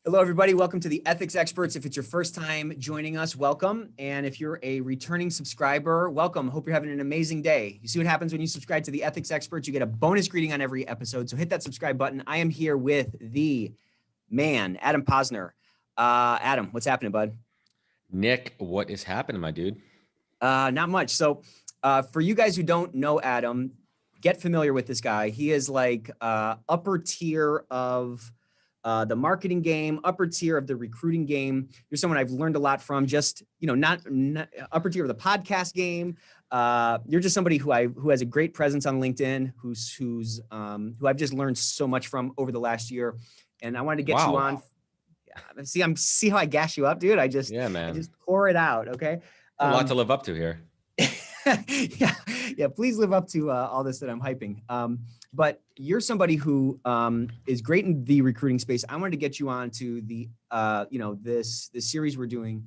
Hello, everybody. Welcome to the Ethics Experts. If it's your first time joining us, welcome. And if you're a returning subscriber, welcome. Hope you're having an amazing day. You see what happens when you subscribe to the Ethics Experts? You get a bonus greeting on every episode. So hit that subscribe button. I am here with the man, Adam Posner. Adam, what's happening, bud? Nick, what is happening, my dude? Not much. So for you guys who don't know Adam, get familiar with this guy. He is like upper tier of the marketing game, upper tier of the recruiting game. You're someone I've learned a lot from. Just not upper tier of the podcast game. You're just somebody who has a great presence on LinkedIn, who I've just learned so much from over the last year. And I wanted to get you on. See how I gas you up, dude. I just pour it out. Okay. A lot to live up to here. Yeah. Please live up to all this that I'm hyping. But you're somebody who is great in the recruiting space. I wanted to get you on to the this series we're doing,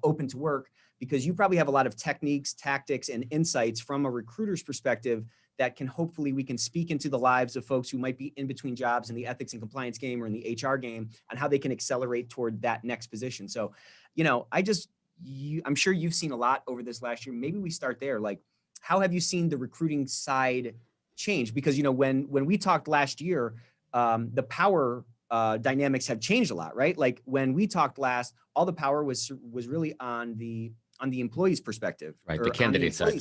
Open to Work, because you probably have a lot of techniques, tactics, and insights from a recruiter's perspective that we can speak into the lives of folks who might be in between jobs in the ethics and compliance game or in the HR game on how they can accelerate toward that next position. So, I'm sure you've seen a lot over this last year. Maybe we start there. Like, how have you seen the recruiting side change? Because, when we talked last year, the power dynamics have changed a lot, right? Like when we talked last, all the power was really on the employee's perspective, right? The candidate side.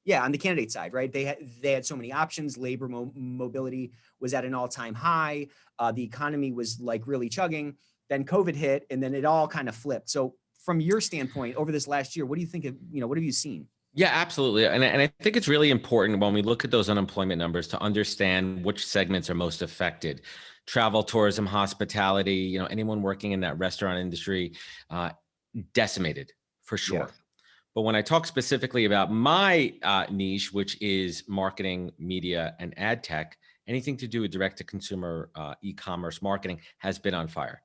Yeah, on the candidate side, right? They had so many options. Labor mobility was at an all-time high. The economy was like really chugging. Then COVID hit, and then it all kind of flipped. So from your standpoint, over this last year, what do you think of, what have you seen? Yeah, absolutely. And I think it's really important when we look at those unemployment numbers to understand which segments are most affected. Travel, tourism, hospitality, anyone working in that restaurant industry, decimated for sure. Yeah. But when I talk specifically about my niche, which is marketing, media, and ad tech, anything to do with direct-to-consumer e-commerce marketing has been on fire.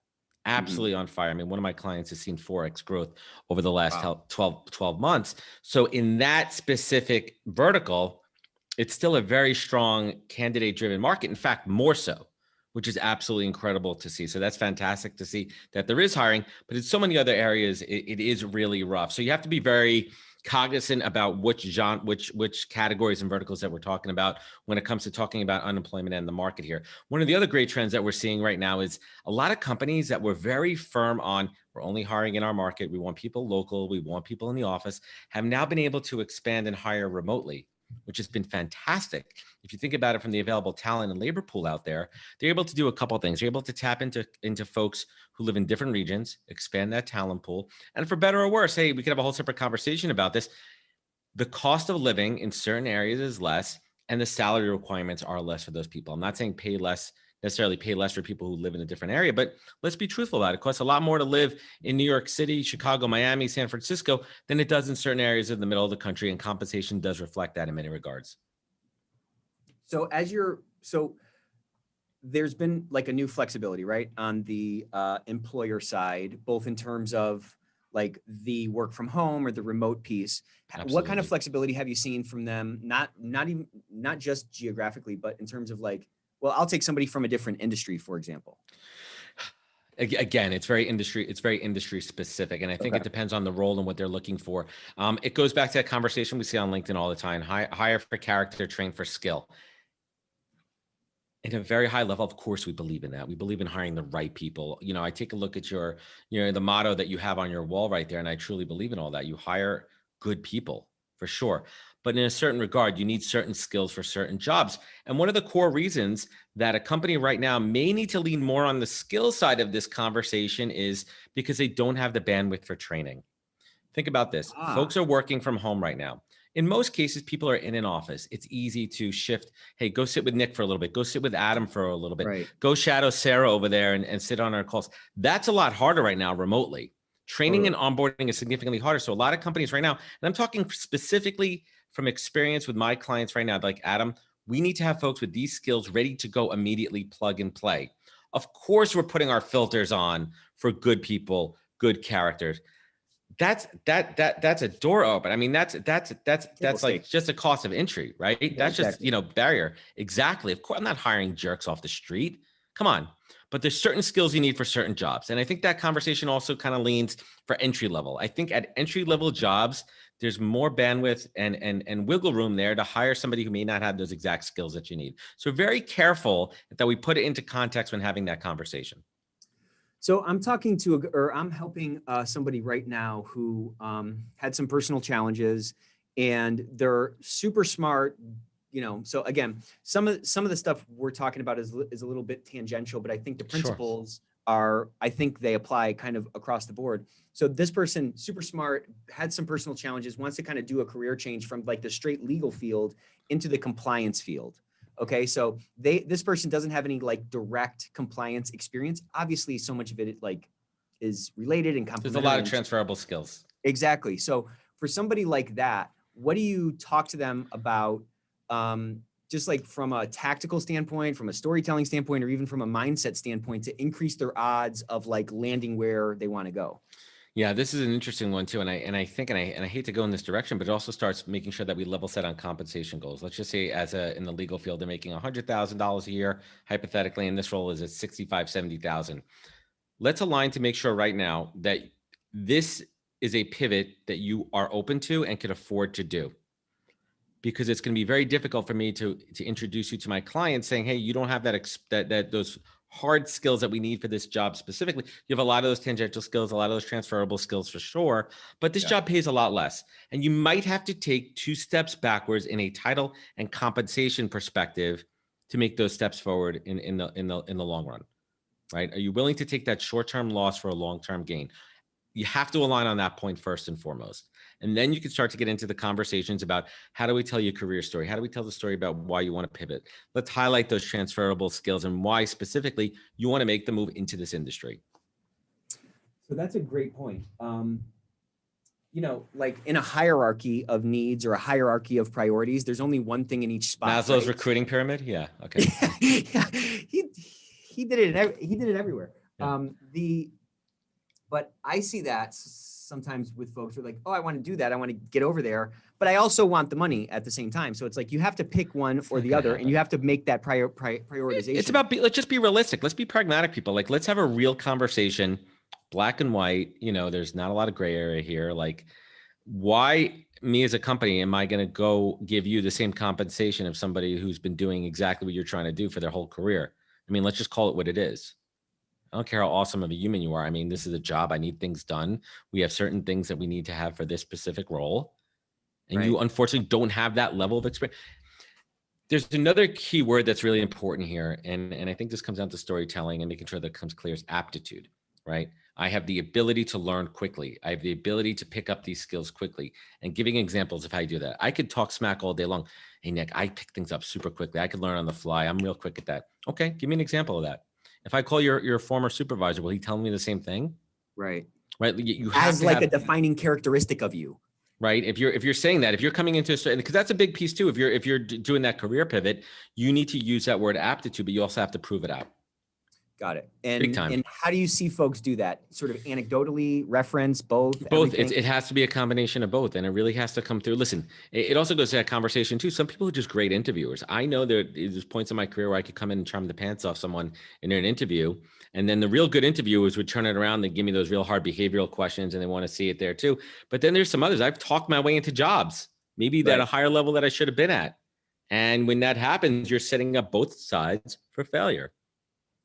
Absolutely on fire. I mean, one of my clients has seen 4x growth over the last 12 months. So in that specific vertical, it's still a very strong candidate-driven market. In fact, more so, which is absolutely incredible to see. So that's fantastic to see that there is hiring, but in so many other areas, it is really rough. So you have to be very cognizant about which categories and verticals that we're talking about when it comes to talking about unemployment and the market here. One of the other great trends that we're seeing right now is a lot of companies that were very firm on, we're only hiring in our market, we want people local, we want people in the office, have now been able to expand and hire remotely, which has been fantastic. If you think about it from the available talent and labor pool out there, they're able to do a couple of things. They're able to tap into folks who live in different regions, expand that talent pool. And for better or worse, hey, we could have a whole separate conversation about this. The cost of living in certain areas is less, and the salary requirements are less for those people. I'm not saying necessarily pay less for people who live in a different area, but let's be truthful about it. It costs a lot more to live in New York City, Chicago, Miami, San Francisco than it does in certain areas in the middle of the country, and compensation does reflect that in many regards. So there's been like a new flexibility, right, on the employer side, both in terms of like the work from home or the remote piece. Absolutely. What kind of flexibility have you seen from them? Not just geographically, but in terms of like, well, I'll take somebody from a different industry, for example. Again, it's very industry specific. And I think it depends on the role and what they're looking for. It goes back to that conversation we see on LinkedIn all the time, hire for character, train for skill. At a very high level, of course, we believe in that. We believe in hiring the right people. I take a look at the motto that you have on your wall right there. And I truly believe in all that. You hire good people for sure. But in a certain regard, you need certain skills for certain jobs. And one of the core reasons that a company right now may need to lean more on the skill side of this conversation is because they don't have the bandwidth for training. Think about this. Folks are working from home right now. In most cases, people are in an office. It's easy to shift. Hey, go sit with Nick for a little bit. Go sit with Adam for a little bit. Right. Go shadow Sarah over there and sit on our calls. That's a lot harder right now remotely. Training and onboarding is significantly harder. So a lot of companies right now, and I'm talking specifically from experience with my clients right now, like Adam, we need to have folks with these skills ready to go immediately, plug and play. Of course, we're putting our filters on for good people, good characters. That's a door open. I mean, that's like just a cost of entry, right? Yeah, that's exactly. Just, barrier. Exactly. Of course, I'm not hiring jerks off the street. Come on. but there's certain skills you need for certain jobs. And I think that conversation also kind of leans for entry level. I think at entry level jobs, there's more bandwidth and wiggle room there to hire somebody who may not have those exact skills that you need. So very careful that we put it into context when having that conversation. So I'm talking to, or I'm helping somebody right now who had some personal challenges, and they're super smart. So again, some of the stuff we're talking about is a little bit tangential, but I think the principles are, I think they apply kind of across the board. So this person, super smart, had some personal challenges, wants to kind of do a career change from like the straight legal field into the compliance field. Okay, so this person doesn't have any like direct compliance experience. Obviously, so much of it like is related and complementary. There's a lot of transferable skills. Exactly. So for somebody like that, what do you talk to them about, just like from a tactical standpoint, from a storytelling standpoint, or even from a mindset standpoint, to increase their odds of like landing where they want to go? Yeah, this is an interesting one too, and I think I hate to go in this direction, but it also starts making sure that we level set on compensation goals. Let's just say, in the legal field, they're making $100,000 a year, hypothetically, and this role is at 65, 70,000. Let's align to make sure right now that this is a pivot that you are open to and can afford to do. Because it's going to be very difficult for me to introduce you to my clients saying, hey, you don't have those hard skills that we need for this job specifically. You have a lot of those tangential skills, a lot of those transferable skills for sure, but this job pays a lot less. And you might have to take 2 steps backwards in a title and compensation perspective to make those steps forward in the long run, right? Are you willing to take that short-term loss for a long-term gain? You have to align on that point first and foremost. And then you can start to get into the conversations about how do we tell your career story? How do we tell the story about why you want to pivot? Let's highlight those transferable skills and why specifically you want to make the move into this industry. So that's a great point. Like in a hierarchy of needs or a hierarchy of priorities, there's only one thing in each spot. Maslow's recruiting pyramid? Yeah. Okay. Yeah, he did it everywhere. Yeah. But I see that sometimes with folks who are like, oh, I want to do that. I want to get over there, but I also want the money at the same time. So it's like, you have to pick one or the other, and you have to make that prioritization. It's about, let's just be realistic. Let's be pragmatic, people. Like, let's have a real conversation, black and white. There's not a lot of gray area here. Like, why me as a company am I going to go give you the same compensation of somebody who's been doing exactly what you're trying to do for their whole career? I mean, let's just call it what it is. I don't care how awesome of a human you are. I mean, this is a job. I need things done. We have certain things that we need to have for this specific role. And you unfortunately don't have that level of experience. There's another key word that's really important here. And I think this comes down to storytelling and making sure that comes clear, is aptitude, right? I have the ability to learn quickly. I have the ability to pick up these skills quickly, and giving examples of how you do that. I could talk smack all day long. Hey, Nick, I pick things up super quickly. I could learn on the fly. I'm real quick at that. Okay, give me an example of that. If I call your former supervisor, will he tell me the same thing? Right. You have as like a defining characteristic of you. Right. If you're saying that, if you're coming into a, because that's a big piece too. If you're doing that career pivot, you need to use that word aptitude, but you also have to prove it out. Got it. And how do you see folks do that? Sort of anecdotally, reference, both? It has to be a combination of both, and it really has to come through. Listen, it also goes to that conversation too. Some people are just great interviewers. I know there's points in my career where I could come in and charm the pants off someone in an interview, and then the real good interviewers would turn it around and give me those real hard behavioral questions, and they want to see it there too. But then there's some others. I've talked my way into jobs, maybe at a higher level that I should have been at. And when that happens, you're setting up both sides for failure.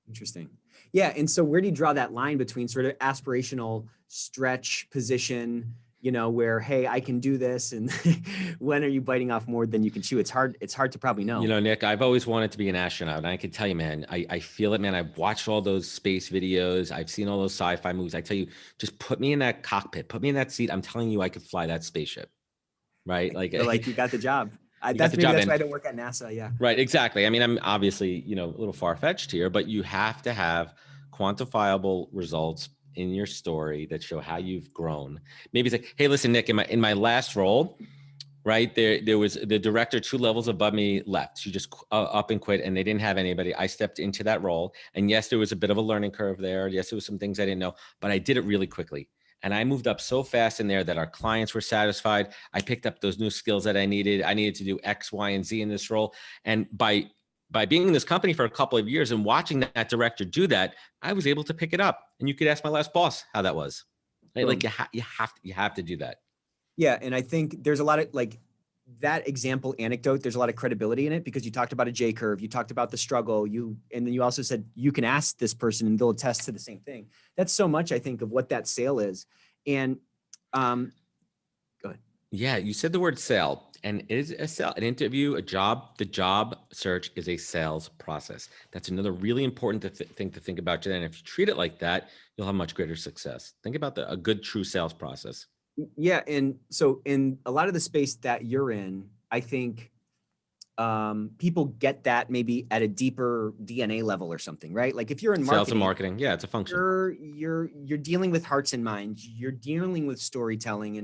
Interesting. Yeah. And so where do you draw that line between sort of aspirational stretch position, where, hey, I can do this, and when are you biting off more than you can chew? It's hard to probably know. Nick, I've always wanted to be an astronaut, and I can tell you, man, I feel it, man. I've watched all those space videos. I've seen all those sci-fi movies. I tell you, just put me in that cockpit, put me in that seat. I'm telling you, I could fly that spaceship. Right. Like you got the job. That's why I don't work at NASA. Yeah. Right. Exactly. I mean, I'm obviously, a little far-fetched here, but you have to have quantifiable results in your story that show how you've grown. Maybe it's like, hey, listen, Nick, in my last role, right, there was the director 2 levels above me left. She just up and quit, and they didn't have anybody. I stepped into that role. And yes, there was a bit of a learning curve there. Yes, there was some things I didn't know, but I did it really quickly. And I moved up so fast in there that our clients were satisfied. I picked up those new skills that I needed. I needed to do X, Y, and Z in this role. And by by being in this company for a couple of years and watching that director do that, I was able to pick it up. And you could ask my last boss how that was. Right? Like you have to do that. Yeah, and I think there's a lot of like that example anecdote. There's a lot of credibility in it because you talked about a J curve, you talked about the struggle, and then you also said you can ask this person and they'll attest to the same thing. That's so much, I think, of what that sale is. And go ahead. Yeah, you said the word sale, and it is a sale, an interview, a job. The job search is a sales process. That's another really important thing to think about. And if you treat it like that, you'll have much greater success. Think about a good, true sales process. Yeah, and so in a lot of the space that you're in, I think people get that maybe at a deeper DNA level or something, right? Like if you're in marketing, sales and marketing, yeah, it's a function. You're dealing with hearts and minds. You're dealing with storytelling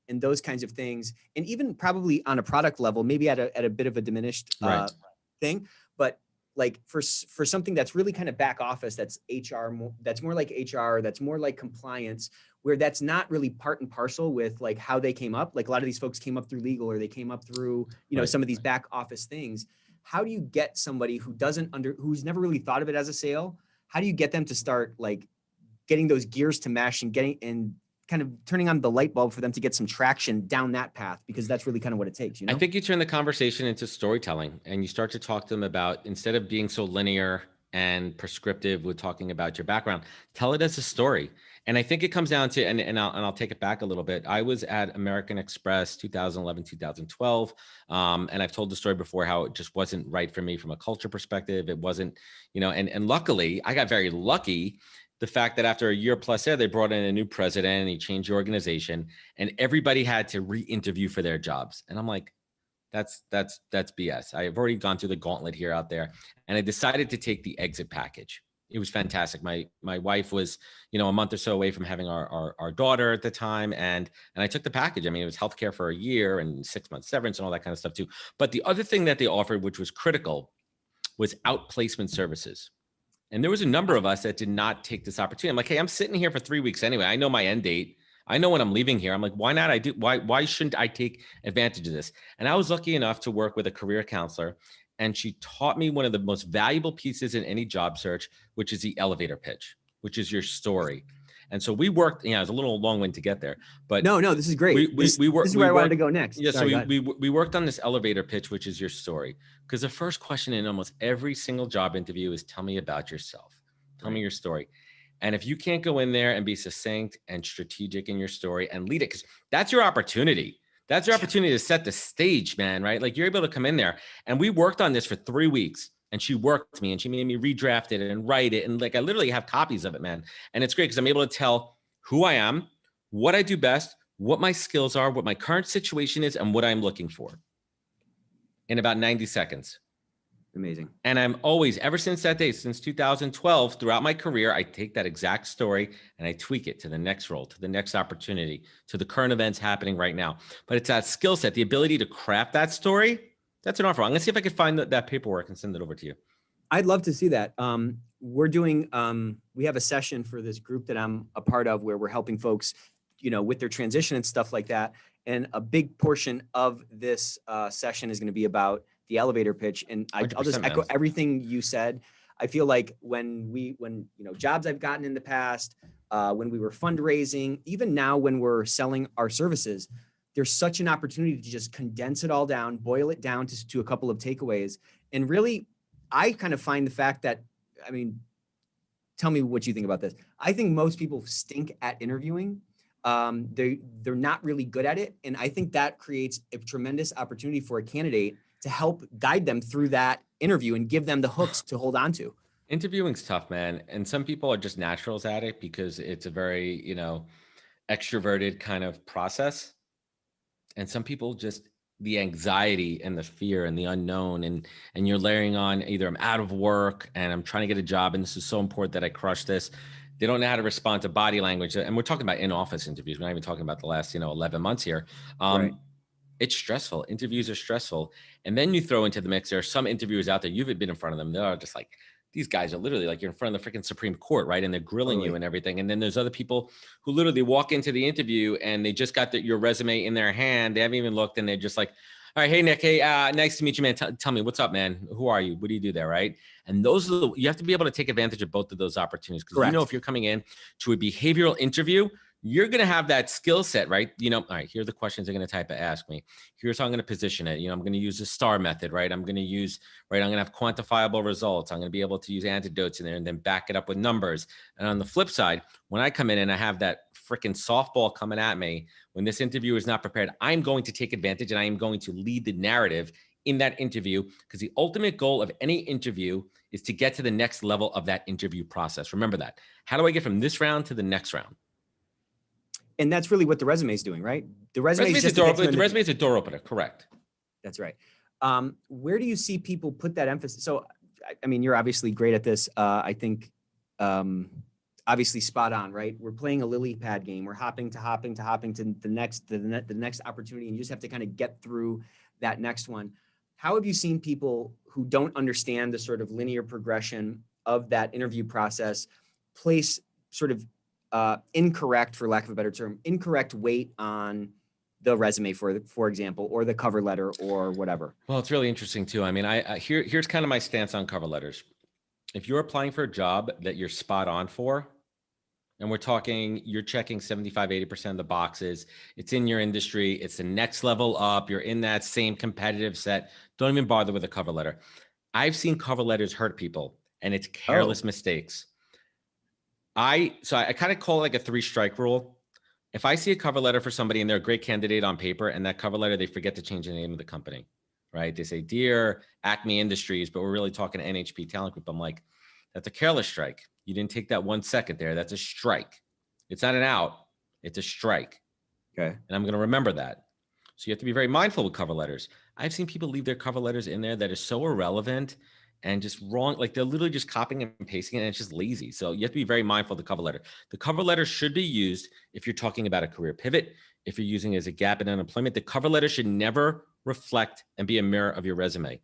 and those kinds of things, and even probably on a product level, maybe at a bit of a diminished thing. But like for something that's really kind of back office, that's HR, that's more like HR, that's more like compliance, where that's not really part and parcel with like how they came up. Like a lot of these folks came up through legal, or they came up through, some of these back office things. How do you get somebody who who's never really thought of it as a sale? How do you get them to start like getting those gears to mesh and kind of turning on the light bulb for them to get some traction down that path? Because that's really kind of what it takes, I think you turn the conversation into storytelling, and you start to talk to them about, instead of being so linear and prescriptive with talking about your background, tell it as a story. And I think it comes down to, and I'll take it back a little bit. I was at American Express 2011, 2012. And I've told the story before how it just wasn't right for me from a culture perspective. It wasn't, and luckily I got very lucky. The fact that after a year plus there, they brought in a new president and he changed the organization, and everybody had to re-interview for their jobs. And I'm like, that's BS. I've already gone through the gauntlet here out there, and I decided to take the exit package. It was fantastic. My wife was, a month or so away from having our daughter at the time. And I took the package. I mean, it was healthcare for a year and 6 months severance and all that kind of stuff too. But the other thing that they offered, which was critical, was outplacement services. And there was a number of us that did not take this opportunity. I'm like, hey, I'm sitting here for 3 weeks anyway. I know my end date. I know when I'm leaving here. I'm like, why not? Why shouldn't I take advantage of this? And I was lucky enough to work with a career counselor, and she taught me one of the most valuable pieces in any job search, which is the elevator pitch, which is your story. And so we worked, it was a little long wind to get there, but no, this is great. This is where I wanted to go next. Yeah. Sorry, so we worked on this elevator pitch, which is your story. Because the first question in almost every single job interview is, tell me about yourself. Tell me your story. And if you can't go in there and be succinct and strategic in your story and lead it, because that's your opportunity. That's your opportunity to set the stage, man, right? Like you're able to come in there. And we worked on this for 3 weeks, and she worked me and she made me redraft it and write it. And like, I literally have copies of it, man. And it's great because I'm able to tell who I am, what I do best, what my skills are, what my current situation is, and what I'm looking for in about 90 seconds. Amazing. And I'm always, ever since that day, since 2012, throughout my career, I take that exact story and I tweak it to the next role, to the next opportunity, to the current events happening right now. But it's that skill set, the ability to craft that story. That's an offer. I'm going to see if I can find that paperwork and send it over to you. I'd love to see that. We're doing, we have a session for this group that I'm a part of where we're helping folks, with their transition and stuff like that. And a big portion of this session is going to be about the elevator pitch. And I'll just echo everything you said. I feel like when jobs I've gotten in the past, when we were fundraising, even now when we're selling our services, there's such an opportunity to just condense it all down, boil it down to a couple of takeaways. And really, I kind of find the fact that, tell me what you think about this. I think most people stink at interviewing. They're not really good at it. And I think that creates a tremendous opportunity for a candidate to help guide them through that interview and give them the hooks to hold on to. Interviewing's tough, man. And some people are just naturals at it because it's a very, extroverted kind of process. And some people just, the anxiety and the fear and the unknown, and you're layering on, either I'm out of work and I'm trying to get a job and this is so important that I crush this. They don't know how to respond to body language. And we're talking about in-office interviews. We're not even talking about the last, 11 months here. Right. It's stressful. Interviews are stressful. And then you throw into the mix, there are some interviewers out there, you've been in front of them, they're just like, these guys are literally like, you're in front of the freaking Supreme Court, right? And they're grilling you and everything. And then there's other people who literally walk into the interview and they just got your resume in their hand. They haven't even looked, and they're just like, All right. Hey, Nick. Hey, nice to meet you, man. Tell me, what's up, man? Who are you? What do you do there, right? And those are you have to be able to take advantage of both of those opportunities, because Correct. if you're coming in to a behavioral interview, you're going to have that skill set, right? All right, here are the questions they're going to ask me. Here's how I'm going to position it. I'm going to use the STAR method, right? I'm going to have quantifiable results. I'm going to be able to use antidotes in there and then back it up with numbers. And on the flip side, when I come in and I have that freaking softball coming at me, when this interviewer is not prepared, I'm going to take advantage and I am going to lead the narrative in that interview, because the ultimate goal of any interview is to get to the next level of that interview process. Remember that. How do I get from this round to the next round? And that's really what the resume is doing, right? The resume is just the resume is a door opener. Correct. That's right. Where do you see people put that emphasis? So, I mean, you're obviously great at this. I think, obviously spot on, right? We're playing a lily pad game. We're hopping to the next opportunity, and you just have to kind of get through that next one. How have you seen people who don't understand the sort of linear progression of that interview process place sort of incorrect, for lack of a better term, incorrect weight on the resume, for example, or the cover letter or whatever? Well, it's really interesting too. I mean, here's kind of my stance on cover letters. If you're applying for a job that you're spot on for, and we're talking, you're checking 75, 80% of the boxes, it's in your industry, it's the next level up, you're in that same competitive set, don't even bother with a cover letter. I've seen cover letters hurt people, and it's careless mistakes. So I kind of call it like a 3-strike rule. If I see a cover letter for somebody and they're a great candidate on paper, and that cover letter, they forget to change the name of the company, right? They say, Dear Acme Industries, but we're really talking NHP Talent Group. I'm like, that's a careless strike. You didn't take that 1 second there. That's a strike. It's not an out. It's a strike. Okay. And I'm going to remember that. So you have to be very mindful with cover letters. I've seen people leave their cover letters in there that is so irrelevant and just wrong. Like, they're literally just copying and pasting it, and it's just lazy. So you have to be very mindful of the cover letter. The cover letter should be used if you're talking about a career pivot, if you're using it as a gap in unemployment. The cover letter should never reflect and be a mirror of your resume,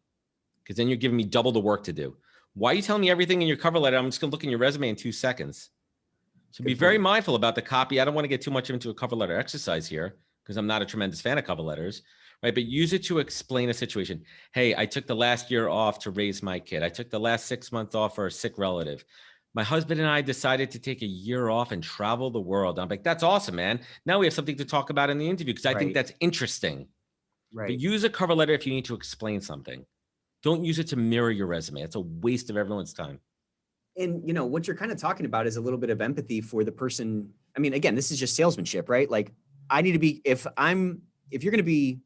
because then you're giving me double the work to do. Why are you telling me everything in your cover letter? I'm just going to look in your resume in 2 seconds. So be very mindful about the copy. I don't want to get too much into a cover letter exercise here, because I'm not a tremendous fan of cover letters, right? But use it to explain a situation. Hey, I took the last year off to raise my kid. I took the last 6 months off for a sick relative. My husband and I decided to take a year off and travel the world. I'm like, that's awesome, man. Now we have something to talk about in the interview, because I think that's interesting. Right. But use a cover letter if you need to explain something. Don't use it to mirror your resume. It's a waste of everyone's time. And what you're kind of talking about is a little bit of empathy for the person. I mean, again, this is just salesmanship, right? Like, I need to be, if you're going to be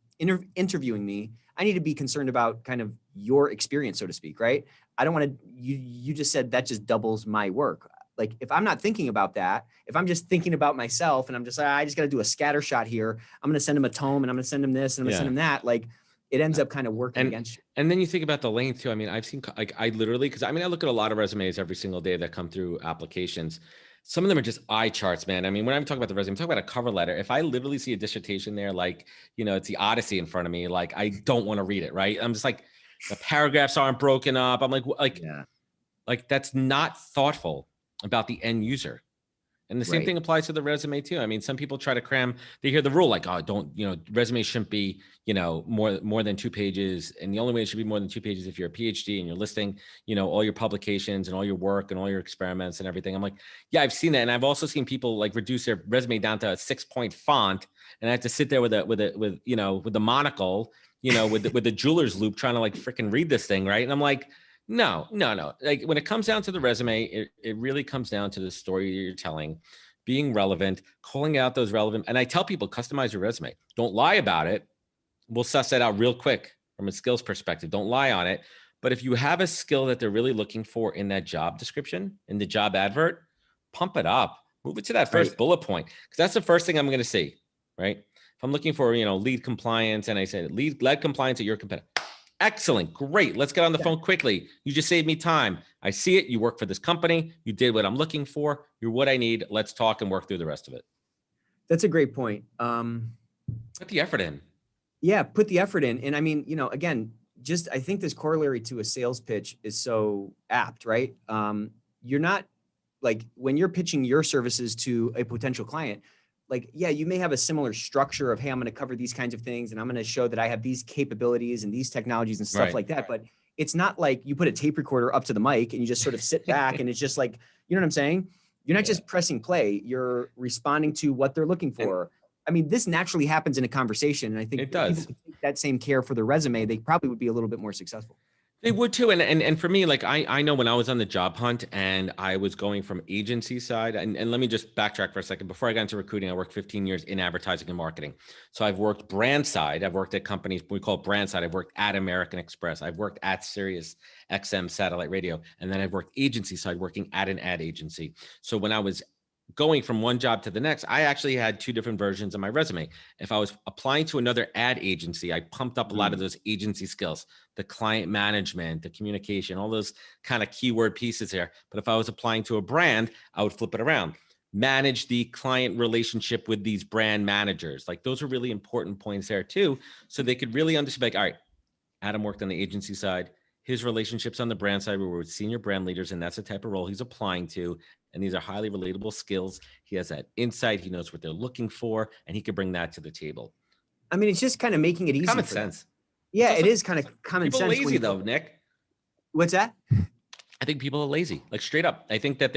interviewing me, I need to be concerned about kind of your experience, so to speak, right? I don't want to, you just said that just doubles my work. Like, if I'm not thinking about that, if I'm just thinking about myself and I'm just like, I just got to do a scatter shot here, I'm going to send him a tome and I'm going to send him this and I'm going to send him that. Like, it ends up kind of working against you. And then you think about the length too. I mean, I've seen, like, I literally, because I look at a lot of resumes every single day that come through applications. Some of them are just eye charts, man. I mean, when I'm talking about the resume, I'm talking about a cover letter. If I literally see a dissertation there, like, it's the Odyssey in front of me, like, I don't want to read it, right? I'm just like, the paragraphs aren't broken up. I'm like, that's not thoughtful about the end user. And the same thing applies to the resume too. I mean, some people try to cram, they hear the rule like, oh, don't, resume shouldn't be, more than 2 pages. And the only way it should be more than 2 pages if you're a PhD and you're listing, all your publications and all your work and all your experiments and everything. I'm like, yeah, I've seen that. And I've also seen people like reduce their resume down to a 6-point font. And I have to sit there with the monocle, with the jeweler's loop trying to like freaking read this thing. Right. And I'm like, no. Like, when it comes down to the resume, it really comes down to the story you're telling, being relevant, calling out those relevant. And I tell people, customize your resume. Don't lie about it. We'll suss that out real quick from a skills perspective. Don't lie on it. But if you have a skill that they're really looking for in that job description, in the job advert, pump it up. Move it to that first bullet point, because that's the first thing I'm going to see, right? If I'm looking for, lead compliance, and I say lead compliance at your competitor. Excellent. Great. Let's get on the phone quickly. You just saved me time. I see it. You work for this company. You did what I'm looking for. You're what I need. Let's talk and work through the rest of it. That's a great point. Put the effort in. Yeah, put the effort in. And I mean, again, just, I think this corollary to a sales pitch is so apt, right? You're not, like, when you're pitching your services to a potential client, like, yeah, you may have a similar structure of, hey, I'm going to cover these kinds of things and I'm going to show that I have these capabilities and these technologies and stuff Right. like that. But it's not like you put a tape recorder up to the mic and you just sort of sit back and it's just like, you know what I'm saying? You're not just pressing play, you're responding to what they're looking for. I mean, this naturally happens in a conversation. And I think It if people does. could take that same care for their resume, they probably would be a little bit more successful. They would too. And for me, like I know when I was on the job hunt and I was going from agency side, and let me just backtrack for a second. Before I got into recruiting, I worked 15 years in advertising and marketing. So I've worked brand side. I've worked at companies we call brand side. I've worked at American Express. I've worked at Sirius XM satellite radio. And then I've worked agency side, working at an ad agency. So when I was going from one job to the next, I actually had two different versions of my resume. If I was applying to another ad agency, I pumped up a lot of those agency skills, the client management, the communication, all those kind of keyword pieces there. But if I was applying to a brand, I would flip it around, manage the client relationship with these brand managers. Like those are really important points there too. So they could really understand, like, all right, Adam worked on the agency side. His relationships on the brand side were with senior brand leaders, and that's the type of role he's applying to. And these are highly relatable skills. He has that insight. He knows what they're looking for, and he could bring that to the table. I mean, it's just kind of making it easy Common for them. sense. Yeah, Also, it is kind of common people sense. lazy though, Nick. What's that? I think people are lazy, like straight up. I think that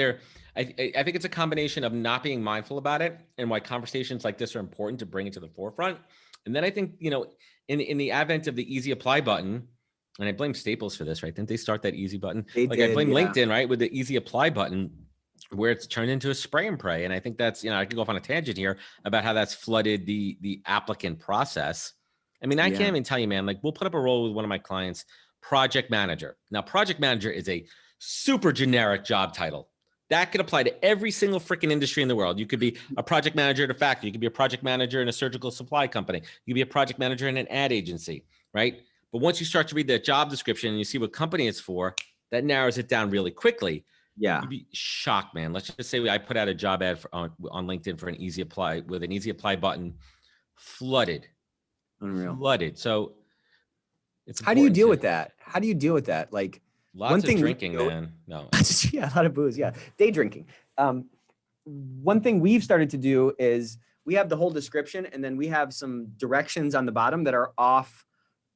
I think it's a combination of not being mindful about it and why conversations like this are important to bring it to the forefront. And then I think, in the advent of the easy apply button, and I blame Staples for this, right? Didn't they start that easy button? They Like did, I blame yeah. LinkedIn, right? With the easy apply button, where it's turned into a spray and pray. And I think that's, I could go off on a tangent here about how that's flooded the applicant process. I mean, I can't even tell you, man, like we'll put up a role with one of my clients, project manager. Now, project manager is a super generic job title. That could apply to every single freaking industry in the world. You could be a project manager at a factory. You could be a project manager in a surgical supply company. You could be a project manager in an ad agency, right? But once you start to read the job description and you see what company it's for, that narrows it down really quickly. Yeah. You'd be shocked, man. Let's just say I put out a job ad on LinkedIn for an easy apply with an easy apply button, flooded. Unreal. Flooded. So it's how do you deal with that? How do you deal with that? Like lots of drinking, man. No. Yeah, a lot of booze. Yeah. Day drinking. One thing we've started to do is we have the whole description and then we have some directions on the bottom that are off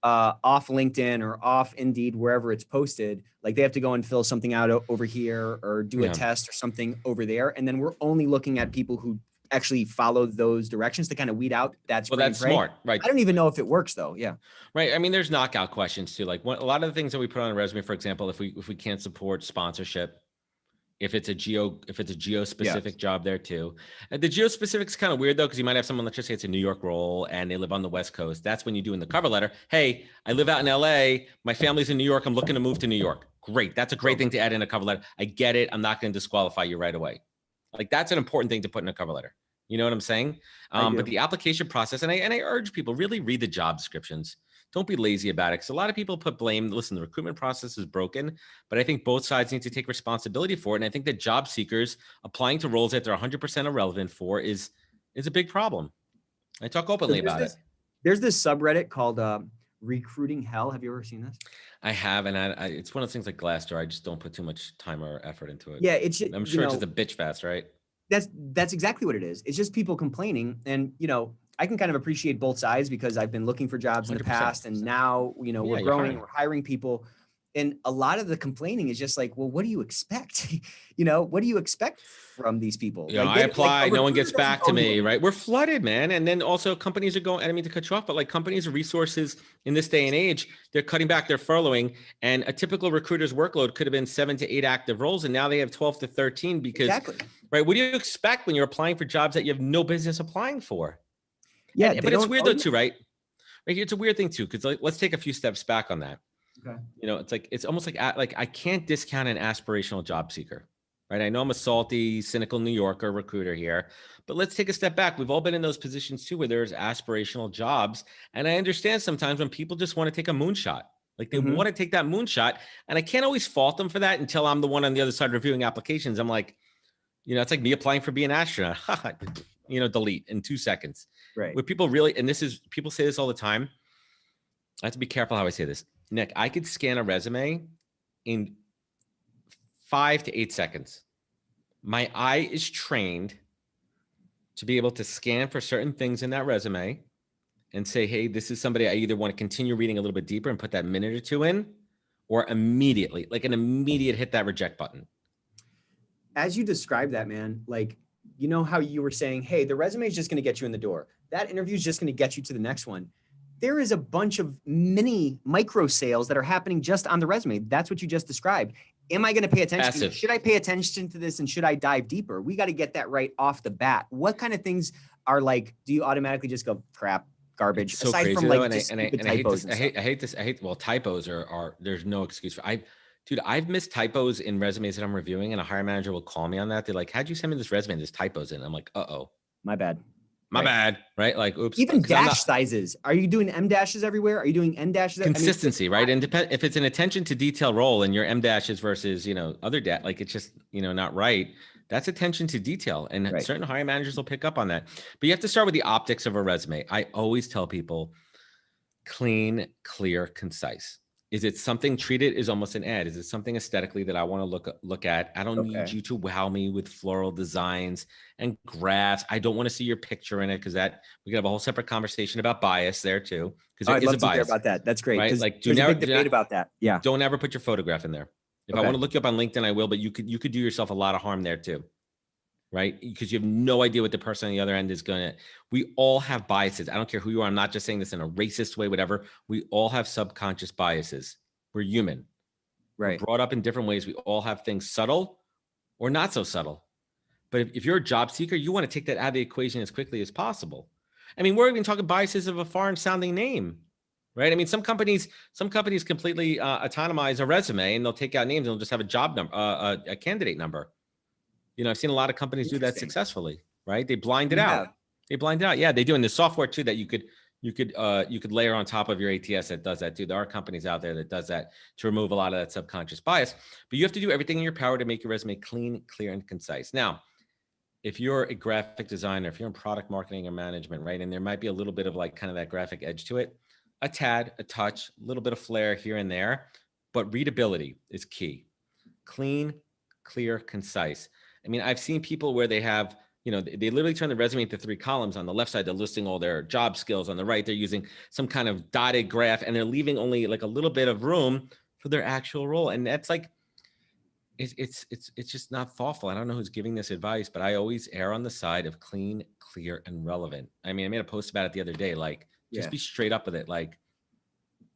LinkedIn or off Indeed, wherever it's posted. Like they have to go and fill something out over here or do a test or something over there. And then we're only looking at people who actually follow those directions to kind of weed out that. Well, that's smart, right? I don't even know if it works though. Yeah. Right. I mean, there's knockout questions too. Like a lot of the things that we put on a resume, for example, if we can't support sponsorship, if it's a geo specific job there too. The geo specific is kind of weird though, because you might have someone, let's just say it's a New York role and they live on the West Coast. That's when you do in the cover letter, hey, I live out in LA. My family's in New York. I'm looking to move to New York. Great. That's a great thing to add in a cover letter. I get it. I'm not going to disqualify you right away. Like that's an important thing to put in a cover letter. You know what I'm saying? But the application process, and I urge people, really read the job descriptions. Don't be lazy about it. Because a lot of people put blame. Listen, the recruitment process is broken, but I think both sides need to take responsibility for it. And I think that job seekers applying to roles that they're 100% irrelevant for is a big problem. I talk openly about it. There's this subreddit called Recruiting Hell. Have you ever seen this? I have, and it's one of those things like Glassdoor. I just don't put too much time or effort into it. Yeah, I'm sure it's just a bitch fest, right? That's exactly what it is. It's just people complaining. And, I can kind of appreciate both sides because I've been looking for jobs in the past and now, we're growing, we're hiring people. And a lot of the complaining is just like, well, what do you expect? What do you expect from these people? I apply, no one gets back to me, right? We're flooded, man. And then also companies are going, I don't mean to cut you off, but like companies and resources in this day and age, they're cutting back, they're furloughing. And a typical recruiter's workload could have been 7 to 8 active roles. And now they have 12 to 13 because, right? What do you expect when you're applying for jobs that you have no business applying for? Yeah. But it's weird though too, right? It's a weird thing too. Cause let's take a few steps back on that. Okay. It's almost like I can't discount an aspirational job seeker, right? I know I'm a salty, cynical New Yorker recruiter here, but let's take a step back. We've all been in those positions too, where there's aspirational jobs. And I understand sometimes when people just want to take a moonshot, like they want to take that moonshot. And I can't always fault them for that until I'm the one on the other side reviewing applications. I'm like, it's like me applying for being an astronaut, delete in 2 seconds. Right. Where people really, and people say this all the time. I have to be careful how I say this. Nick, I could scan a resume in 5 to 8 seconds. My eye is trained to be able to scan for certain things in that resume and say, hey, this is somebody I either want to continue reading a little bit deeper and put that minute or two in, or immediately, like an immediate hit that reject button. As you describe that, man, like, you know how you were saying, hey, the resume is just going to get you in the door. That interview is just going to get you to the next one. There is a bunch of micro sales that are happening just on the resume. That's what you just described. Am I going to pay attention? Passive. Should I pay attention to this and should I dive deeper? We got to get that right off the bat. What kind of things are like, do you automatically just go crap, garbage? So aside crazy from though, like I hate this. Well, typos are there's no excuse for. I've missed typos in resumes that I'm reviewing, and a hiring manager will call me on that. They're like, "How'd you send me this resume? There's typos in it." I'm like, "Uh-oh, my bad." My bad, right? Like, oops. Even dash sizes. Are you doing M dashes everywhere? Are you doing N dashes? Consistency, right? And if it's an attention to detail role and your M dashes versus, other like it's just, not right. That's attention to detail. And certain hiring managers will pick up on that. But you have to start with the optics of a resume. I always tell people clean, clear, concise. Is it something treated as almost an ad? Is it something aesthetically that I want to look at? I don't need you to wow me with floral designs and graphs. I don't want to see your picture in it because we could have a whole separate conversation about bias there too. Because I'd love to hear about that. That's great. Right? Like, there's a big debate about that. Yeah. Don't ever put your photograph in there. If I want to look you up on LinkedIn, I will. But you could do yourself a lot of harm there too. Right? Because you have no idea what the person on the other end is going to. We all have biases. I don't care who you are. I'm not just saying this in a racist way, whatever. We all have subconscious biases. We're human. Right. We're brought up in different ways. We all have things subtle or not so subtle. But if you're a job seeker, you want to take that out of the equation as quickly as possible. I mean, we're even talking biases of a foreign sounding name, right? I mean, some companies completely autonomize a resume and they'll take out names and they'll just have a job number, a candidate number. I've seen a lot of companies do that successfully, right? They blind it out. They blind it out. Yeah, they do. And the software too that you could layer on top of your ATS that does that too. There are companies out there that does that to remove a lot of that subconscious bias, but you have to do everything in your power to make your resume clean, clear, and concise. Now, if you're a graphic designer, if you're in product marketing or management, right, and there might be a little bit of like kind of that graphic edge to it, a tad, a touch, a little bit of flair here and there, but readability is key. Clean, clear, concise. I mean, I've seen people where they have, they literally turn the resume into 3 columns. On the left side, they're listing all their job skills. On the right, they're using some kind of dotted graph, and they're leaving only like a little bit of room for their actual role. And that's like, it's just not thoughtful. I don't know who's giving this advice, but I always err on the side of clean, clear, and relevant. I mean, I made a post about it the other day. Like, just be straight up with it. Like,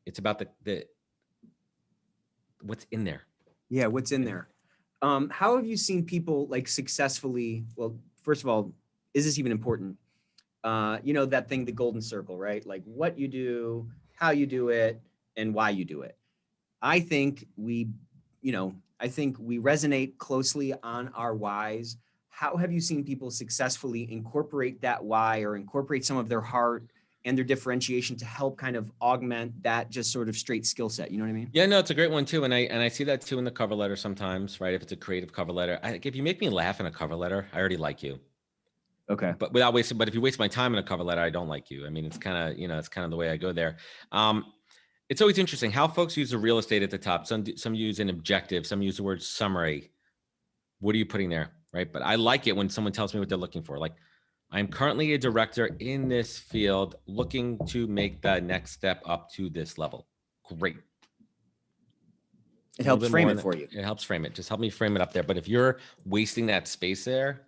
it's about the what's in there. Yeah, what's in there. How have you seen people like successfully? Well, first of all, is this even important? That thing, the golden circle, right? Like what you do, how you do it, and why you do it. I think we resonate closely on our whys. How have you seen people successfully incorporate that why or incorporate some of their heart and their differentiation to help kind of augment that just sort of straight skill set? You know what I mean? Yeah, no, it's a great one too. And I see that too in the cover letter sometimes, right? If it's a creative cover letter, if you make me laugh in a cover letter, I already like you. Okay. But if you waste my time in a cover letter, I don't like you. I mean, it's kind of the way I go there. It's always interesting how folks use the real estate at the top. Some use an objective, some use the word summary. What are you putting there? Right. But I like it when someone tells me what they're looking for. Like, I'm currently a director in this field looking to make the next step up to this level. Great. It helps frame it for you. It helps frame it. Just help me frame it up there. But if you're wasting that space there,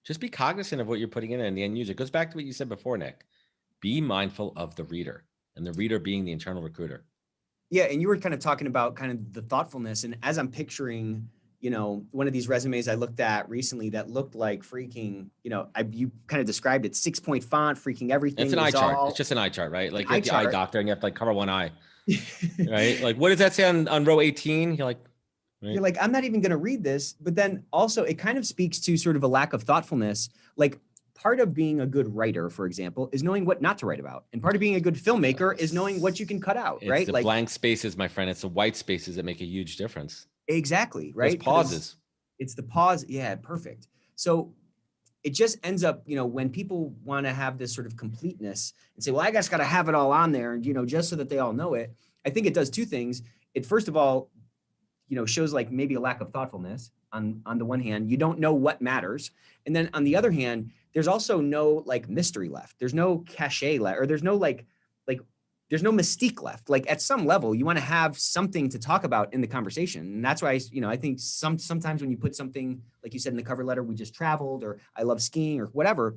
just be cognizant of what you're putting in the end user. It goes back to what you said before, Nick. Be mindful of the reader, and the reader being the internal recruiter. Yeah. And you were kind of talking about kind of the thoughtfulness. And as I'm picturing, one of these resumes I looked at recently that looked like freaking, you kind of described it, 6-point font, freaking everything. It's an eye chart. It's just an eye chart, right? Like you're the eye doctor and you have to like cover one eye, right? Like, what does that say on row 18? You're like, right? You're like, I'm not even going to read this. But then also it kind of speaks to sort of a lack of thoughtfulness. Like, part of being a good writer, for example, is knowing what not to write about. And part of being a good filmmaker is knowing what you can cut out, right? It's the blank spaces, my friend. It's the white spaces that make a huge difference. Exactly. Right. Those pauses. It's the pause. Yeah. Perfect. So it just ends up, when people want to have this sort of completeness and say, well, I just got to have it all on there and, just so that they all know it. I think it does 2 things. It, first of all, shows like maybe a lack of thoughtfulness. on the one hand, you don't know what matters. And then on the other hand, there's also no like mystery left. There's no cachet left, or there's no like there's no mystique left. Like at some level, you want to have something to talk about in the conversation. And that's why, I think sometimes when you put something, like you said in the cover letter, we just traveled, or I love skiing, or whatever,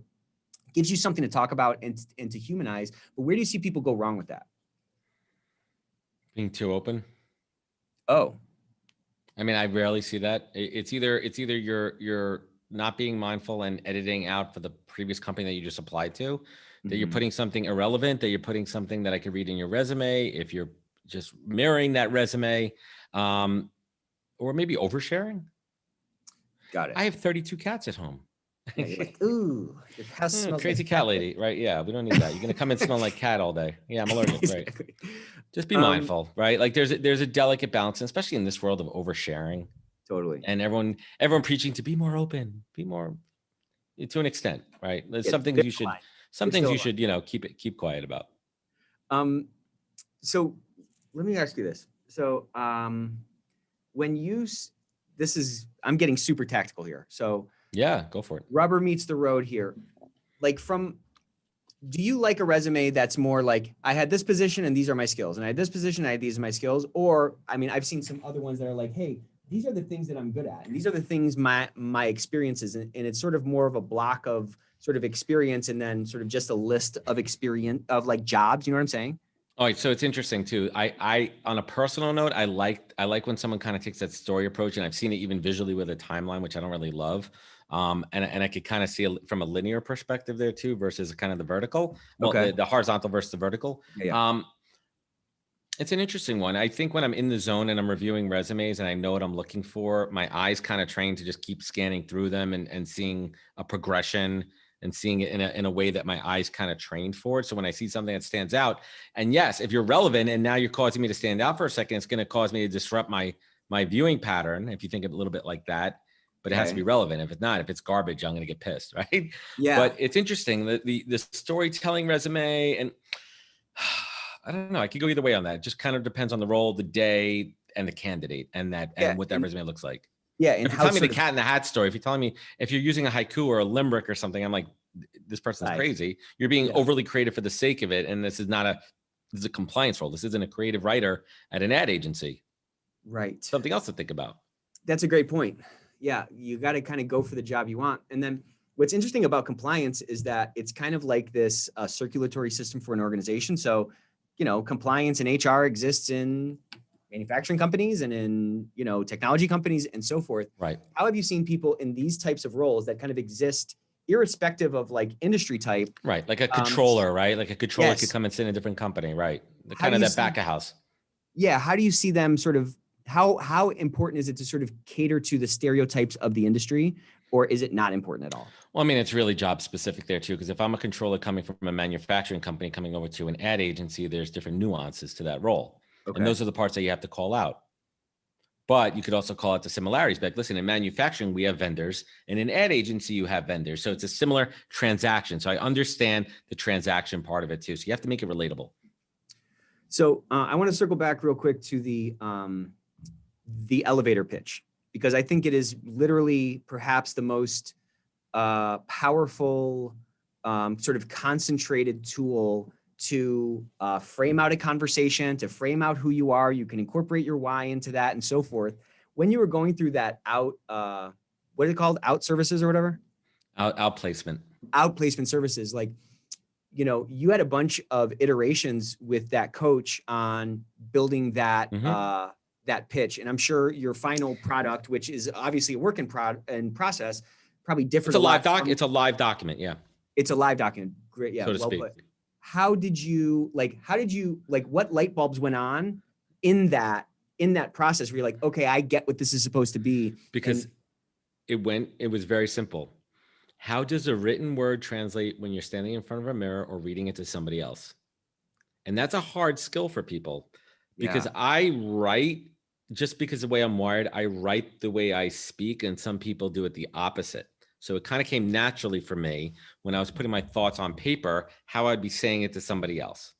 it gives you something to talk about and to humanize. But where do you see people go wrong with that? Being too open. Oh, I mean, I rarely see that. It's either you're not being mindful and editing out for the previous company that you just applied to, that you're putting something irrelevant, that you're putting something that I could read in your resume, if you're just mirroring that resume, or maybe oversharing. got it. I have 32 cats at home. Yeah, you're like, ooh, your house smells Crazy like cat lady, right? Yeah, we don't need that. You're gonna come and smell like cat all day. Yeah, I'm allergic, right? Exactly. Just be mindful, right? Like there's a delicate balance, especially in this world of oversharing. Totally. And everyone preaching to be more open, be more, to an extent, right? There's Yeah, some things you should, keep quiet about. So let me ask you this. So when I'm getting super tactical here. So Yeah, go for it. rubber meets the road here. Like do you like a resume that's more like, I had this position and these are my skills, and I had this position, I had these are my skills? Or, I mean, I've seen some other ones that are like, hey, these are the things that I'm good at, and these are the things my experiences, and it's sort of more of a block of sort of experience, and then sort of just a list of experience of like jobs. You know what I'm saying? All right, so it's interesting too. I on a personal note, I like when someone kind of takes that story approach, and I've seen it even visually with a timeline, which I don't really love. And I could kind of see from a linear perspective there too, versus kind of the vertical. Well, Okay. the horizontal versus the vertical. Yeah. It's an interesting one. I think when I'm in the zone and I'm reviewing resumes and I know what I'm looking for, my eyes kind of train to just keep scanning through them and seeing a progression and seeing it in a way that my eyes kind of trained for it. So when I see something that stands out, and yes, if you're relevant and now you're causing me to stand out for a second, it's going to cause me to disrupt my viewing pattern. If you think a little bit like that, but it has to be relevant. If it's not, if it's garbage, I'm going to get pissed, right? Yeah. But it's interesting that the storytelling resume, and I don't know, I could go either way on that. It just kind of depends on the role, the day, and the candidate, and what that resume looks like. Yeah. And if you're telling me the cat in the hat story, if you're telling me if you're using a haiku or a limerick or something, I'm like, this person's crazy. You're being overly creative for the sake of it. And this is a compliance role. This isn't a creative writer at an ad agency. Right. Something else to think about. That's a great point. Yeah. You got to kind of go for the job you want. And then what's interesting about compliance is that it's kind of like this circulatory system for an organization. So, compliance and HR exists in manufacturing companies and in, technology companies and so forth. Right. How have you seen people in these types of roles that kind of exist irrespective of like industry type? Right. Like a controller, right? Like a controller could come and sit in a different company, right? Kind of that back of house. Yeah. How do you see them sort of, how important is it to sort of cater to the stereotypes of the industry, or is it not important at all? Well, I mean, it's really job specific there too, because if I'm a controller coming from a manufacturing company coming over to an ad agency, there's different nuances to that role. Okay. And those are the parts that you have to call out. But you could also call out the similarities. Like, listen, in manufacturing, we have vendors, and in ad agency, you have vendors. So it's a similar transaction. So I understand the transaction part of it too. So you have to make it relatable. So I want to circle back real quick to the elevator pitch, because I think it is literally perhaps the most powerful sort of concentrated tool to frame out a conversation, to frame out who you are. You can incorporate your why into that and so forth. When you were going through that what is it called? Out services or whatever? Outplacement services. Like, you had a bunch of iterations with that coach on building that, that pitch. And I'm sure your final product, which is obviously a work in process, probably differs. It's a live doc. It's a live document. Yeah. It's a live document. Great. Yeah. So to speak. Put. How did you what light bulbs went on in that process where you're like, okay, I get what this is supposed to be? Because it was very simple. How does a written word translate when you're standing in front of a mirror or reading it to somebody else? And that's a hard skill for people, because I write, just because of the way I'm wired, I write the way I speak, and some people do it the opposite. So it kind of came naturally for me when I was putting my thoughts on paper, how I'd be saying it to somebody else.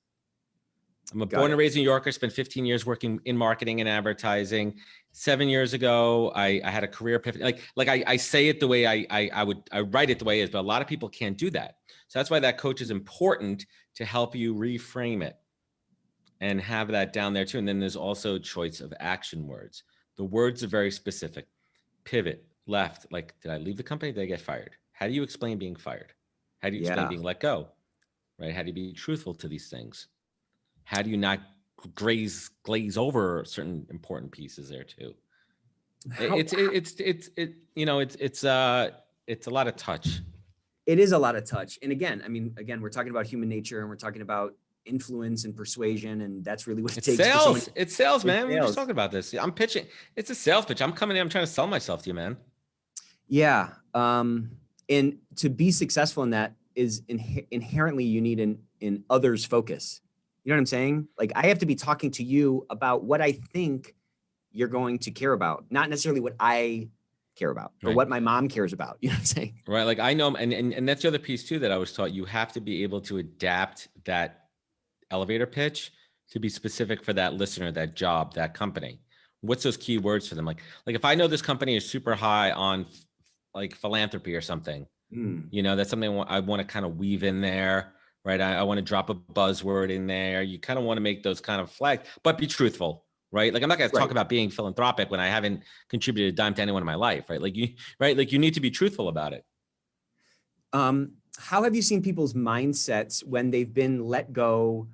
I'm a Got born it. and raised New Yorker, spent 15 years working in marketing and advertising. 7 years ago, I had a career pivot. I say it the way I write it the way it is, but a lot of people can't do that. So that's why that coach is important to help you reframe it and have that down there too. And then there's also choice of action words. The words are very specific. Pivot, left, like, did I leave the company? Did I get fired? How do you explain being fired? How do you explain Yeah. being let go? Right? How do you be truthful to these things? How do you not glaze over certain important pieces there too? How It's a lot of touch. it is a lot of touch. And again, we're talking about human nature and we're talking about influence and persuasion. And that's really what it It's takes for someone. sales. It's sales, It's man. We were just sales. talking about this. I'm pitching. It's a sales pitch. I'm coming in. I'm trying to sell myself to you, man. Yeah. And to be successful in that is inherently you need an others focus. You know what I'm saying? Like I have to be talking to you about what I think you're going to care about, not necessarily what I care about or Right. what my mom cares about. You know what I'm saying? Right. Like I know, and that's the other piece too that I was taught. You have to be able to adapt that elevator pitch to be specific for that listener, that job, that company. What's those key words for them? Like if I know this company is super high on like philanthropy or something, that's something I want to kind of weave in there, right? I want to drop a buzzword in there. You kind of want to make those kind of flags, but be truthful, right? Like I'm not going to talk Right. about being philanthropic when I haven't contributed a dime to anyone in my life, right? Like you need to be truthful about it. How have you seen people's mindsets when they've been let go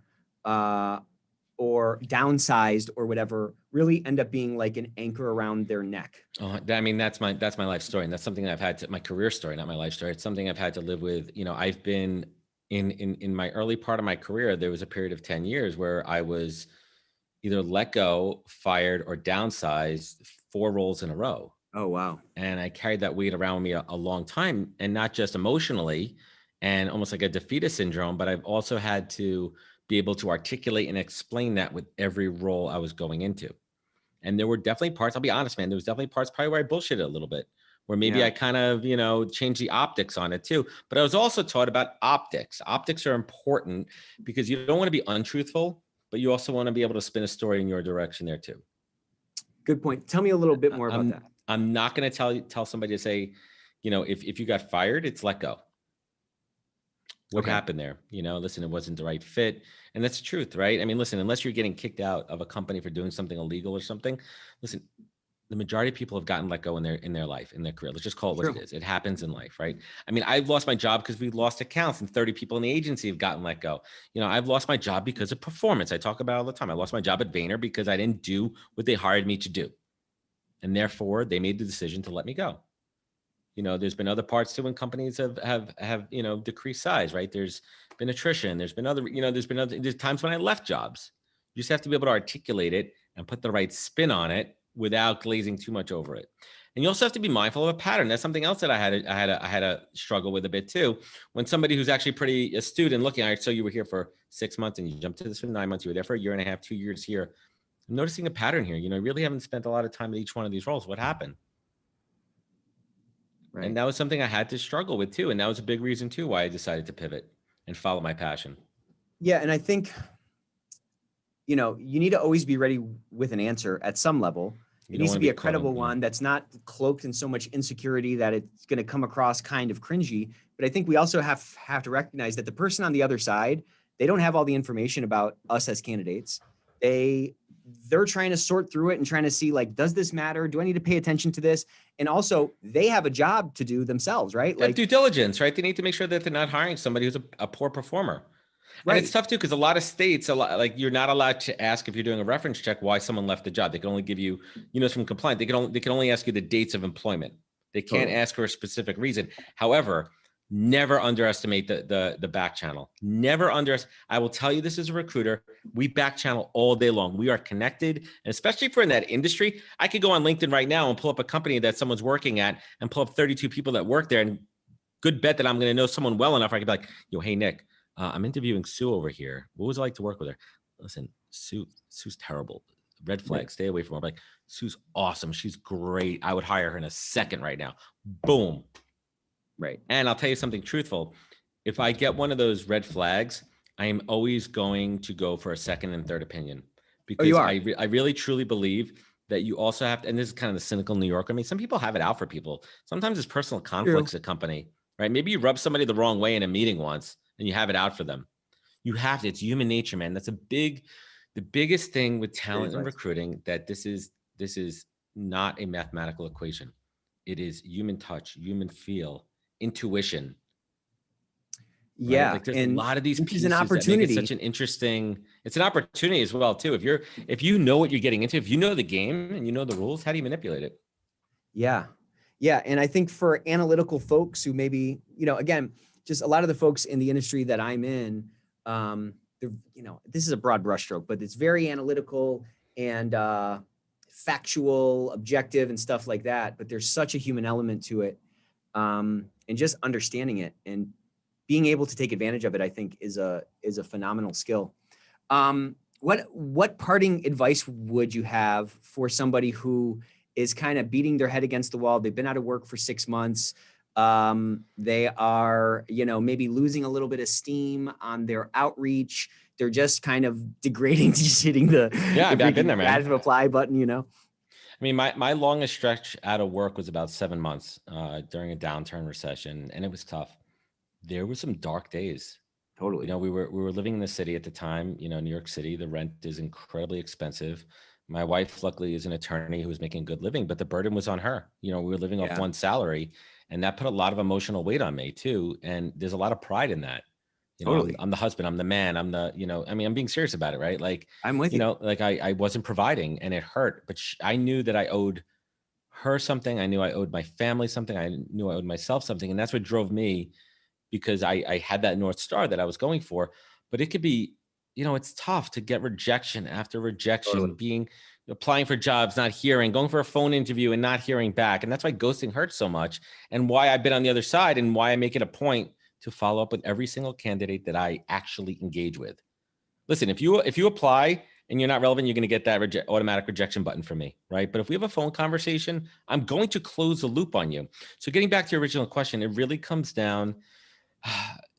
or downsized or whatever really end up being like an anchor around their neck? Oh, I mean, that's my life story. And that's something that I've had to, my career story, not my life story. It's something I've had to live with. I've been in my early part of my career, there was a period of 10 years where I was either let go, fired, or downsized 4 roles in a row. Oh, wow. And I carried that weight around with me a long time, and not just emotionally and almost like a defeatist syndrome, but I've also had to be able to articulate and explain that with every role I was going into. And there were definitely parts, I'll be honest, man, there was definitely parts probably where I bullshitted a little bit, where maybe I kind of, changed the optics on it too. But I was also taught about optics. Optics are important because you don't want to be untruthful, but you also want to be able to spin a story in your direction there too. Good point. Tell me a little bit more about that. I'm not going to tell somebody to say, if you got fired, it's let go. What happened there? Listen, it wasn't the right fit. And that's the truth, right? I mean, listen, unless you're getting kicked out of a company for doing something illegal or something, listen, the majority of people have gotten let go in their life, in their career. Let's just call it what it is. It happens in life, right? I mean, I've lost my job because we lost accounts and 30 people in the agency have gotten let go. I've lost my job because of performance. I talk about it all the time. I lost my job at Vayner because I didn't do what they hired me to do. And therefore they made the decision to let me go. There's been other parts too when companies have decreased size, right? There's been attrition. There's times when I left jobs. You just have to be able to articulate it and put the right spin on it without glazing too much over it. And you also have to be mindful of a pattern. That's something else that I had to struggle with a bit too. When somebody who's actually pretty astute and looking, all right, so you were here for 6 months and you jumped to this for 9 months. You were there for a year and a half, 2 years here. I'm noticing a pattern here. You really haven't spent a lot of time at each one of these roles. What happened? Right. And that was something I had to struggle with too. And that was a big reason too why I decided to pivot and follow my passion. Yeah. And I think, you need to always be ready with an answer at some level. It needs to be a credible one that's not cloaked in so much insecurity that it's going to come across kind of cringy. But I think we also have to recognize that the person on the other side, they don't have all the information about us as candidates. They're trying to sort through it and trying to see, like, does this matter? Do I need to pay attention to this? And also they have a job to do themselves, right? Like due diligence, right? They need to make sure that they're not hiring somebody who's a poor performer. Right. And it's tough too, because a lot of states, like you're not allowed to ask if you're doing a reference check why someone left the job. They can only give you, from compliance, they can only ask you the dates of employment. They can't ask for a specific reason. However, never underestimate the back channel. Never underestimate. I will tell you this as a recruiter, we back channel all day long. We are connected. And especially if we're in that industry, I could go on LinkedIn right now and pull up a company that someone's working at and pull up 32 people that work there. And good bet that I'm going to know someone well enough. I could be like, yo, hey, Nick, I'm interviewing Sue over here. What was it like to work with her? Listen, Sue's terrible. Red flag, stay away from her. I'm like, Sue's awesome. She's great. I would hire her in a second right now. Boom. Right. And I'll tell you something truthful. If I get one of those red flags, I am always going to go for a second and third opinion Oh, you because are. I really truly believe that you also have to, and this is kind of the cynical New Yorker. I mean, some people have it out for people. Sometimes it's personal True. conflicts at company, right? Maybe you rub somebody the wrong way in a meeting once and you have it out for them. You have to, it's human nature, man. That's the biggest thing with Great talent and advice. recruiting, that this is not a mathematical equation. It is human touch, human feel, intuition, right? Yeah. Like there's a And lot of these which is an pieces that make it such opportunity. an interesting, it's an opportunity as well too. If you know what you're getting into, if you know the game and you know the rules, how do you manipulate it? Yeah. Yeah. And I think for analytical folks who maybe, again, just a lot of the folks in the industry that I'm in, this is a broad brushstroke, but it's very analytical and factual, objective, and stuff like that. But there's such a human element to it. And just understanding it and being able to take advantage of it, I think is a phenomenal skill. What parting advice would you have for somebody who is kind of beating their head against the wall? They've been out of work for 6 months. They are, maybe losing a little bit of steam on their outreach. They're just kind of degrading to just hitting the I've been there, man. additive apply button, I mean, my longest stretch out of work was about 7 months during a downturn recession, and it was tough. There were some dark days. Totally. We were living in the city at the time, New York City. The rent is incredibly expensive. My wife, luckily, is an attorney who was making a good living, but the burden was on her. We were living off Yeah, one salary, and that put a lot of emotional weight on me too. And there's a lot of pride in that. totally. I'm the husband, I'm the man, I'm the, I mean, I'm being serious about it, right? Like, I'm with you. like I wasn't providing and it hurt, but I knew that I owed her something. I knew I owed my family something. I knew I owed myself something. And that's what drove me, because I had that North Star that I was going for. But it could be, it's tough to get rejection after rejection, Totally. applying for jobs, not hearing, going for a phone interview and not hearing back. And that's why ghosting hurts so much, and why I've been on the other side, and why I make it a point to follow up with every single candidate that I actually engage with. Listen, if you apply and you're not relevant, you're going to get that automatic rejection button from me, right? But if we have a phone conversation, I'm going to close the loop on you. So getting back to your original question, it really comes down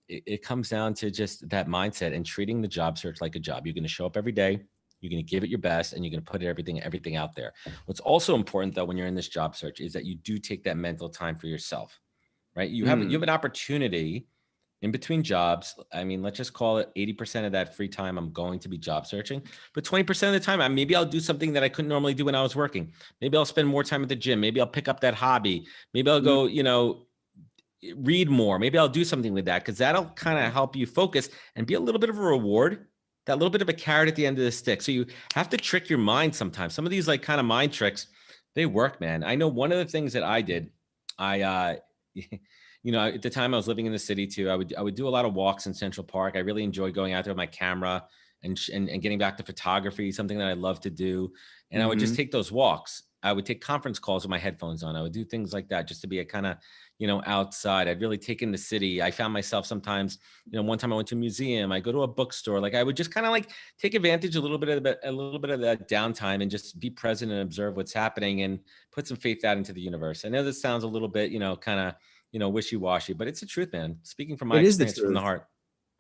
it comes down to just that mindset and treating the job search like a job. You're going to show up every day, you're going to give it your best, and you're going to put everything out there. What's also important, though, when you're in this job search, is that you do take that mental time for yourself, right? You have an opportunity in between jobs. I mean, let's just call it 80% of that free time I'm going to be job searching, but 20% of the time, maybe I'll do something that I couldn't normally do when I was working. Maybe I'll spend more time at the gym. Maybe I'll pick up that hobby. Maybe I'll go, read more. Maybe I'll do something with that, because that'll kind of help you focus and be a little bit of a reward, that little bit of a carrot at the end of the stick. So you have to trick your mind sometimes. Some of these like kind of mind tricks, they work, man. I know one of the things that I did, at the time I was living in the city too, I would do a lot of walks in Central Park. I really enjoyed going out there with my camera and getting back to photography, something that I love to do. And I would just take those walks. I would take conference calls with my headphones on. I would do things like that just to be a kind of, outside. I'd really take in the city. I found myself sometimes, one time I went to a museum, I go to a bookstore. Like I would just kind of like take advantage a little bit of that downtime and just be present and observe what's happening and put some faith out into the universe. I know this sounds a little bit, kind of, wishy-washy, but it's the truth, man. Speaking from my It is the experience from the truth. heart.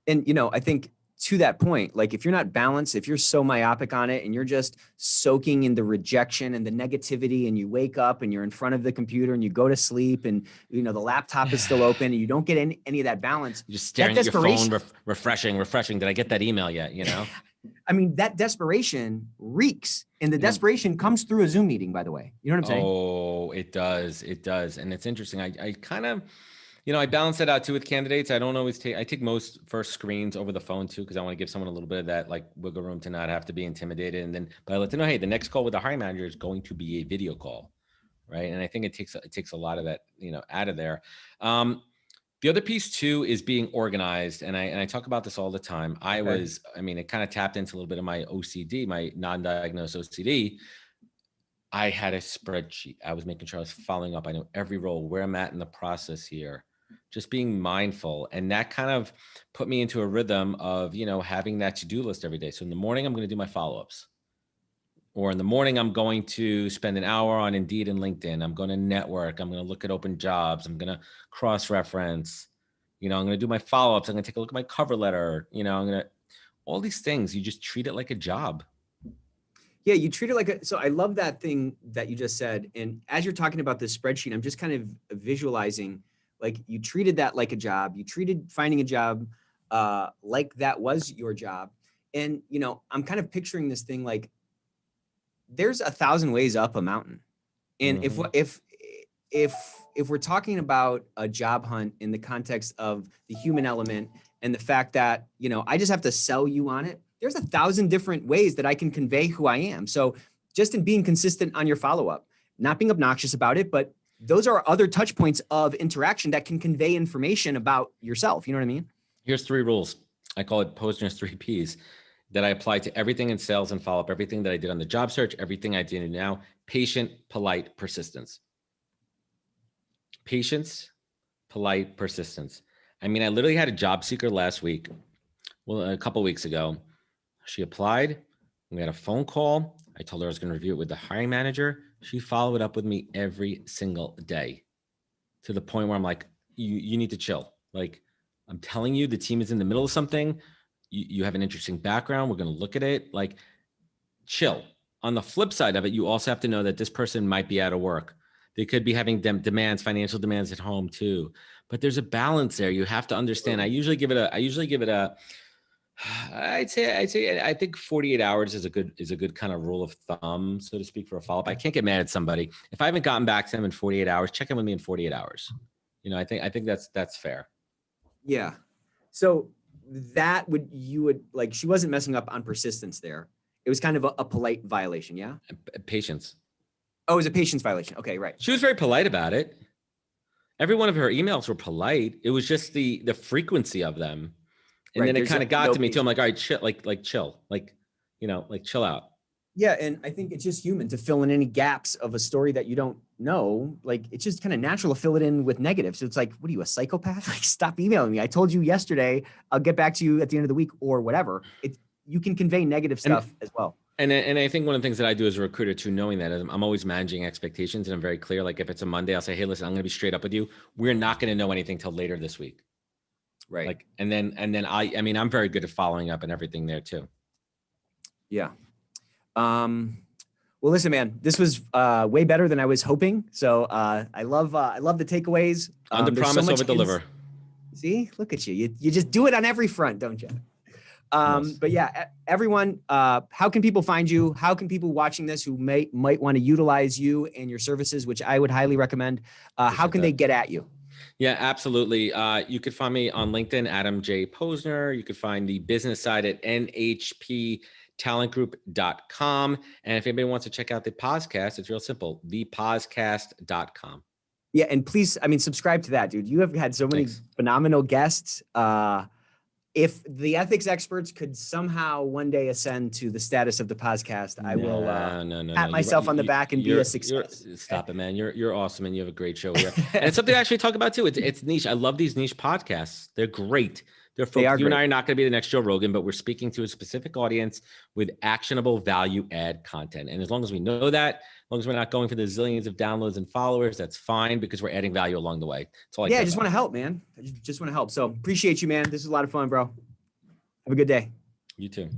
And, I think to that point, like if you're not balanced, if you're so myopic on it and you're just soaking in the rejection and the negativity, and you wake up and you're in front of the computer and you go to sleep and, the laptop is still open and you don't get any of that balance, You're just that staring at your desperation, phone, refreshing. Did I get that email yet? I mean, that desperation reeks, and the desperation comes through a Zoom meeting, by the way. You know what I'm saying? Oh, it does. It does. And it's interesting. I kind of, I balance it out too with candidates. I don't always I take most first screens over the phone too, because I want to give someone a little bit of that like wiggle room to not have to be intimidated. And then, but I let them know, hey, the next call with the hiring manager is going to be a video call, right? And I think it takes a lot of that, out of there. The other piece too is being organized. And I talk about this all the time. It kind of tapped into a little bit of my OCD, my non-diagnosed OCD. I had a spreadsheet. I was making sure I was following up. I know every role, where I'm at in the process here, just being mindful. And that kind of put me into a rhythm of, having that to-do list every day. So in the morning, I'm going to do my follow-ups. Or in the morning, I'm going to spend an hour on Indeed and LinkedIn. I'm going to network. I'm going to look at open jobs. I'm going to cross-reference. You know, I'm going to do my follow-ups. I'm going to take a look at my cover letter. You know, all these things, you just treat it like a job. Yeah, you treat it like so I love that thing that you just said. And as you're talking about this spreadsheet, I'm just kind of visualizing, like, you treated that like a job. You treated finding a job like that was your job. And, you know, I'm kind of picturing this thing like there's 1,000 ways up a mountain. And if we're talking about a job hunt in the context of the human element and the fact that, you know, I just have to sell you on it, there's 1,000 different ways that I can convey who I am. So just in being consistent on your follow-up, not being obnoxious about it, but those are other touch points of interaction that can convey information about yourself. You know what I mean? Here's 3 rules. I call it Posner's 3 Ps that I apply to everything in sales and follow-up, everything that I did on the job search, everything I do now: patient, polite, persistence. Patience, polite, persistence. I mean, I literally had a job seeker last week. Well, a couple of weeks ago, she applied. We had a phone call. I told her I was going to review it with the hiring manager. She followed up with me every single day, to the point where I'm like, you need to chill. Like, I'm telling you, the team is in the middle of something. You have an interesting background. We're going to look at it. Like, chill. On the flip side of it, you also have to know that this person might be out of work. They could be having demands, financial demands at home too. But there's a balance there. You have to understand. I think 48 hours is a good kind of rule of thumb, so to speak, for a follow-up. I can't get mad at somebody if I haven't gotten back to them in 48 hours. Check in with me in 48 hours. You know, I think that's fair. Yeah. So you would like, she wasn't messing up on persistence there. It was kind of a polite violation. Yeah. Patience. Oh, it was a patience violation. Okay. Right. She was very polite about it. Every one of her emails were polite. It was just the frequency of them. And then it kind of got to me too. I'm like, all right, chill, chill, chill out. Yeah. And I think it's just human to fill in any gaps of a story that you don't know. Like, it's just kind of natural to fill it in with negatives. So it's like, what are you, a psychopath? Like, stop emailing me. I told you yesterday, I'll get back to you at the end of the week or whatever. You can convey negative stuff as well. And I think one of the things that I do as a recruiter too, knowing that, I'm always managing expectations, and I'm very clear. Like, if it's a Monday, I'll say, hey, listen, I'm going to be straight up with you. We're not going to know anything till later this week. Right. Like, and then I mean, I'm very good at following up and everything there too. Yeah. Well, listen, man, this was way better than I was hoping. So I love the takeaways. Under promise, over deliver. See, look at you. You just do it on every front, don't you? Yes. But yeah, everyone, how can people find you? How can people watching this who might want to utilize you and your services, which I would highly recommend? How can they get at you? Yeah, absolutely. You could find me on LinkedIn, Adam J. Posner. You could find the business side at nhptalentgroup.com. And if anybody wants to check out the podcast, it's real simple, thepodcast.com. Yeah. And please, I mean, subscribe to that, dude. You have had so many phenomenal guests. If the ethics experts could somehow one day ascend to the status of the podcast, I will pat myself on the back and be a success. Stop it, man. You're awesome, and you have a great show here. And it's something to actually talk about too. It's niche. I love these niche podcasts. They're great. You and I are not going to be the next Joe Rogan, but we're speaking to a specific audience with actionable value add content. And as long as we know that, as long as we're not going for the zillions of downloads and followers, that's fine, because we're adding value along the way. That's all I just want to help, man. I just want to help. So appreciate you, man. This is a lot of fun, bro. Have a good day. You too.